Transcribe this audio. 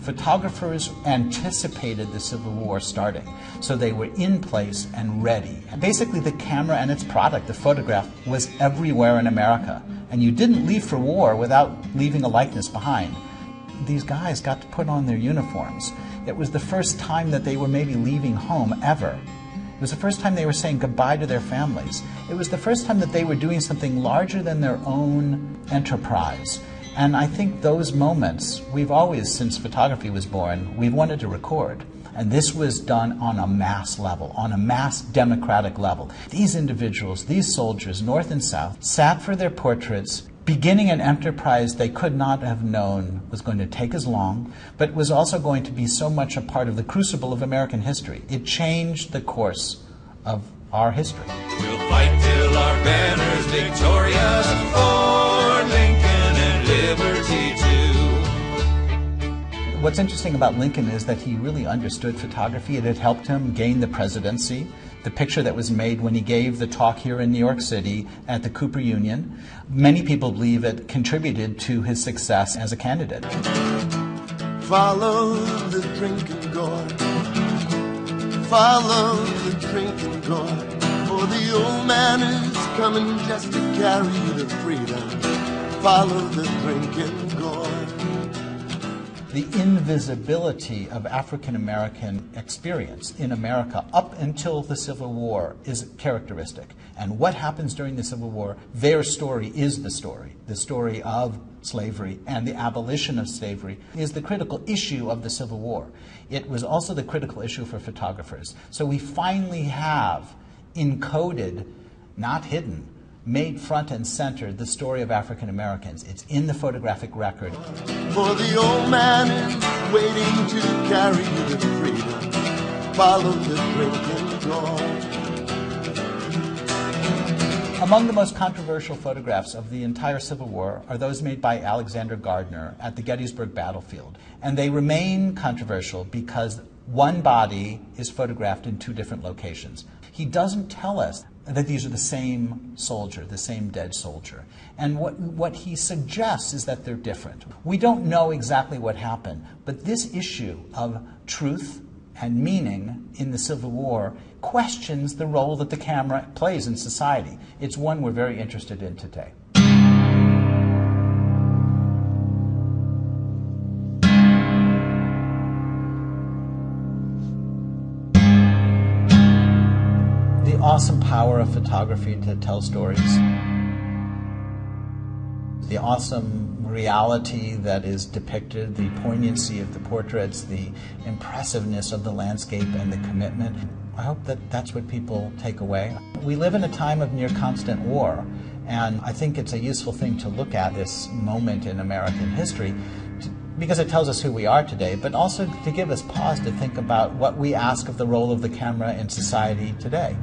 Photographers anticipated the Civil War starting, so they were in place and ready. Basically, the camera and its product, the photograph, was everywhere in America, and you didn't leave for war without leaving a likeness behind. These guys got to put on their uniforms. It was the first time that they were maybe leaving home ever. It was the first time they were saying goodbye to their families. It was the first time that they were doing something larger than their own enterprise. And I think those moments, we've always, since photography was born, we've wanted to record. And this was done on a mass level, on a mass democratic level. These individuals, these soldiers, North and South, sat for their portraits, beginning an enterprise they could not have known was going to take as long, but was also going to be so much a part of the crucible of American history. It changed the course of our history. We'll fight till our banner's victorious for Lincoln and liberty too. What's interesting about Lincoln is that he really understood photography. It had helped him gain the presidency. The picture that was made when he gave the talk here in New York City at the Cooper Union, many people believe it contributed to his success as a candidate. Follow the drinking gourd. Follow the drinking gourd. For the old man is coming just to carry you to freedom. Follow the drinking gourd. The invisibility of African American experience in America up until the Civil War is characteristic. And what happens during the Civil War, their story is the story of slavery, and the abolition of slavery is the critical issue of the Civil War. It was also the critical issue for photographers. So we finally have encoded, not hidden, made front and center the story of African Americans. It's in the photographic record. For the old man is waiting to carry you to freedom. Follow the drinking gourd. Among the most controversial photographs of the entire Civil War are those made by Alexander Gardner at the Gettysburg battlefield. And they remain controversial because one body is photographed in two different locations. He doesn't tell us that these are the same soldier, the same dead soldier. And what he suggests is that they're different. We don't know exactly what happened, but this issue of truth and meaning in the Civil War questions the role that the camera plays in society. It's one we're very interested in today. The awesome power of photography to tell stories. The awesome reality that is depicted, the poignancy of the portraits, the impressiveness of the landscape and the commitment. I hope that that's what people take away. We live in a time of near constant war, and I think it's a useful thing to look at this moment in American history because it tells us who we are today, but also to give us pause to think about what we ask of the role of the camera in society today.